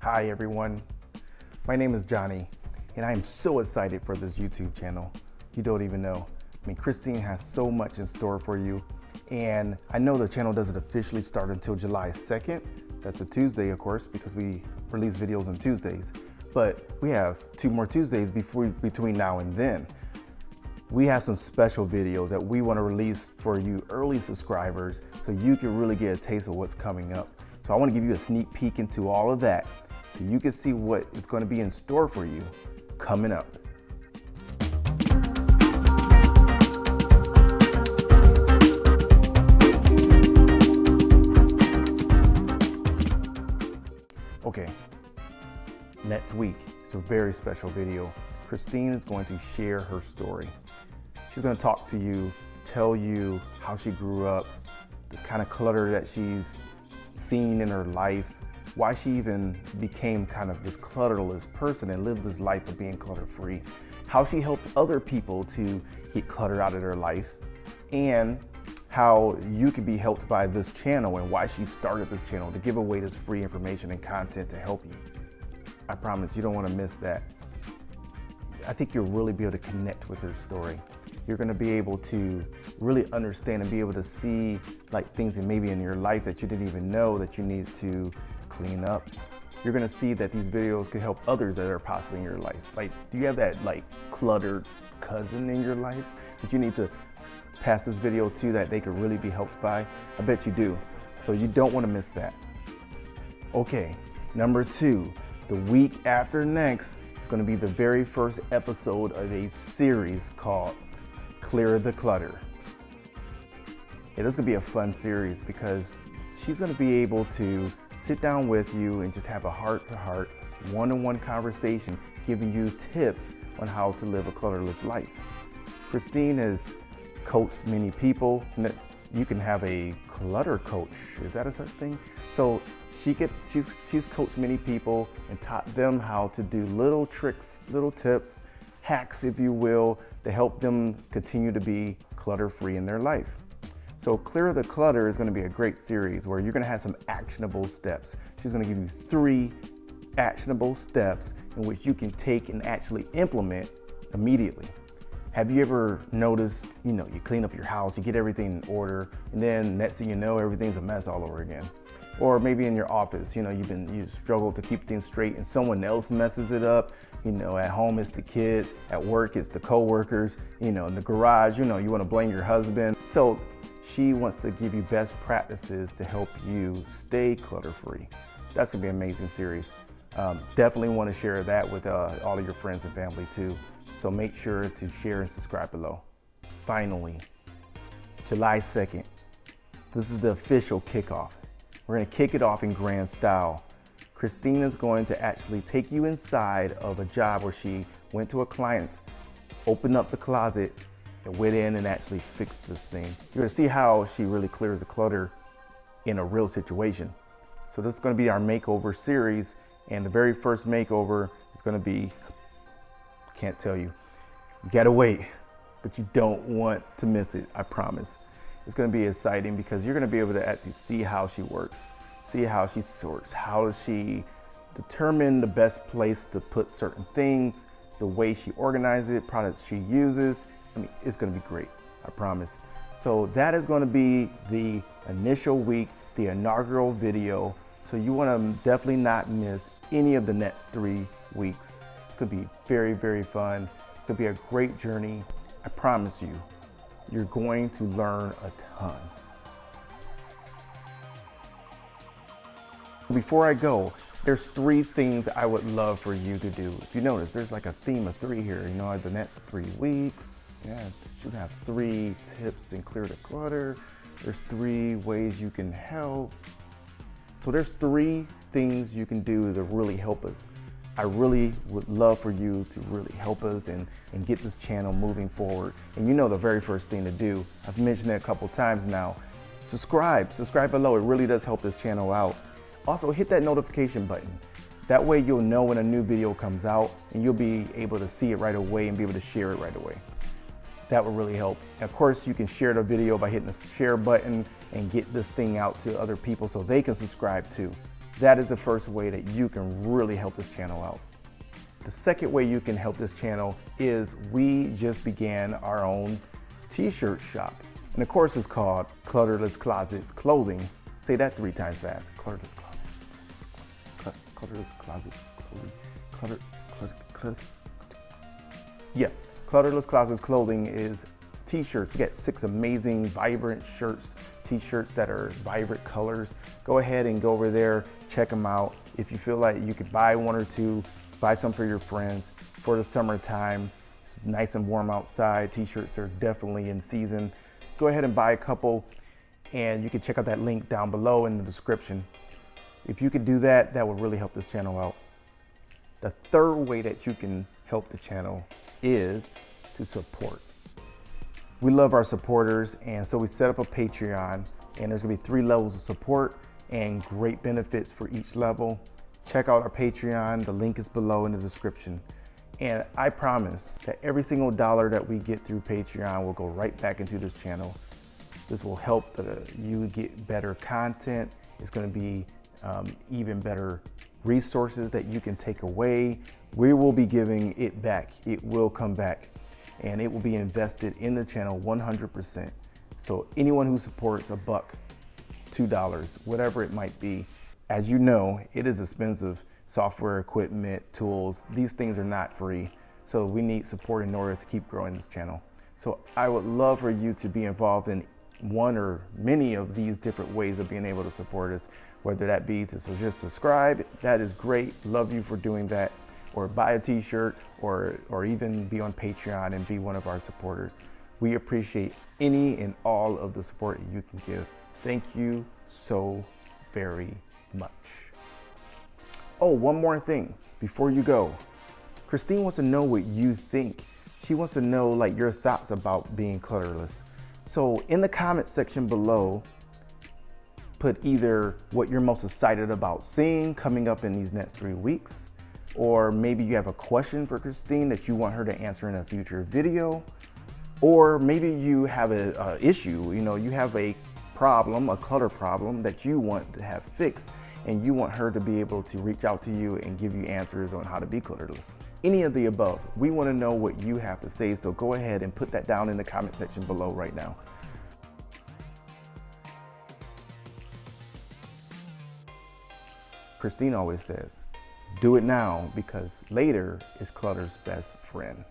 Hi everyone, my name is Johnny and I am so excited for this YouTube channel. You don't even know. I mean, Christine has so much in store for you, and I know the channel doesn't officially start until July 2nd. That's a Tuesday, of course, because we release videos on Tuesdays. But we have 2 more Tuesdays between now and then. We have some special videos that we want to release for you early subscribers so you can really get a taste of what's coming up. So I want to give you a sneak peek into all of that so you can see what is going to be in store for you coming up. Okay, next week, it's a very special video. Christine is going to share her story. She's going to talk to you, tell you how she grew up, the kind of clutter that she's seen in her life, why she even became kind of this clutterless person and lived this life of being clutter-free, how she helped other people to get clutter out of their life, and how you can be helped by this channel and why she started this channel to give away this free information and content to help you. I promise you don't want to miss that. I think you'll really be able to connect with her story. You're going to be able to really understand and be able to see like things that maybe in your life that you didn't even know that you need to clean up. You're going to see that these videos could help others that are possibly in your life. Like, do you have that like cluttered cousin in your life that you need to pass this video to that they could really be helped by? I bet you do. So you don't want to miss that. Okay, number 2, the week after next is going to be the very first episode of a series called Clear the Clutter. Yeah, this is going to be a fun series because she's going to be able to sit down with you and just have a heart-to-heart, one-on-one conversation, giving you tips on how to live a clutterless life. Christine has coached many people. You can have a clutter coach. Is that a such thing? So she's coached many people and taught them how to do little tricks, little tips, hacks, if you will, to help them continue to be clutter-free in their life. So Clear the Clutter is going to be a great series where you're going to have some actionable steps. She's going to give you 3 actionable steps in which you can take and actually implement immediately. Have you ever noticed, you clean up your house, you get everything in order, and then next thing you know, everything's a mess all over again? Or maybe in your office, you struggle to keep things straight and someone else messes it up. At home it's the kids, at work it's the co-workers, in the garage, you want to blame your husband. So she wants to give you best practices to help you stay clutter-free. That's gonna be an amazing series. Definitely want to share that with all of your friends and family too. So make sure to share and subscribe below. Finally, July 2nd, this is the official kickoff. We're going to kick it off in grand style. Christine is going to actually take you inside of a job where she went to a client's, opened up the closet, and went in and actually fixed this thing. You're going to see how she really clears the clutter in a real situation. So this is going to be our makeover series, and the very first makeover is going to be, can't tell you. You gotta wait, but you don't want to miss it, I promise. It's gonna be exciting because you're gonna be able to actually see how she works, see how she sorts, how does she determine the best place to put certain things, the way she organizes it, products she uses. I mean, it's gonna be great, I promise. So that is gonna be the initial week, the inaugural video. So you wanna definitely not miss any of the next 3 weeks. Could be very, very fun. Could be a great journey. I promise you, you're going to learn a ton. Before I go, there's 3 things I would love for you to do. If you notice, there's like a theme of 3 here. The next 3 weeks, should have 3 tips and clear the clutter. There's 3 ways you can help. So there's 3 things you can do to really help us. I really would love for you to really help us and get this channel moving forward. And the very first thing to do, I've mentioned it a couple times now, subscribe below. It really does help this channel out. Also hit that notification button. That way you'll know when a new video comes out and you'll be able to see it right away and be able to share it right away. That would really help. Of course, you can share the video by hitting the share button and get this thing out to other people so they can subscribe too. That is the first way that you can really help this channel out. The second way you can help this channel is we just began our own t-shirt shop. And of course it's called Clutterless Closets Clothing. Say that 3 times fast. Clutterless Closet. Clutterless Closets Clothing. Yeah, Clutterless Closets Clothing is t-shirts. You get 6 amazing, vibrant shirts, t-shirts that are vibrant colors. Go ahead and go over there, check them out. If you feel like you could buy 1 or 2, buy some for your friends for the summertime. It's nice and warm outside. T-shirts are definitely in season. Go ahead and buy a couple, and you can check out that link down below in the description. If you could do that, that would really help this channel out. The third way that you can help the channel is to support. We love our supporters, and so we set up a Patreon, and there's gonna be 3 levels of support and great benefits for each level. Check out our Patreon, the link is below in the description. And I promise that every single dollar that we get through Patreon will go right back into this channel. This will help you get better content. It's gonna be even better resources that you can take away. We will be giving it back. It will come back, and it will be invested in the channel 100%. So anyone who supports $1, $2, whatever it might be, as you know, it is expensive. Software, equipment, tools, these things are not free. So we need support in order to keep growing this channel. So I would love for you to be involved in one or many of these different ways of being able to support us, whether that be to just subscribe, that is great, love you for doing that, or buy a t-shirt, or even be on Patreon and be one of our supporters. We appreciate any and all of the support you can give. Thank you so very much. Oh, one more thing before you go. Christine wants to know what you think. She wants to know like your thoughts about being clutterless. So in the comment section below, put either what you're most excited about seeing coming up in these next 3 weeks, or maybe you have a question for Christine that you want her to answer in a future video, or maybe you have a issue, you have a problem, a clutter problem that you want to have fixed, and you want her to be able to reach out to you and give you answers on how to be clutterless. Any of the above. We want to know what you have to say, so go ahead and put that down in the comment section below right now. Christine always says, do it now because later is clutter's best friend.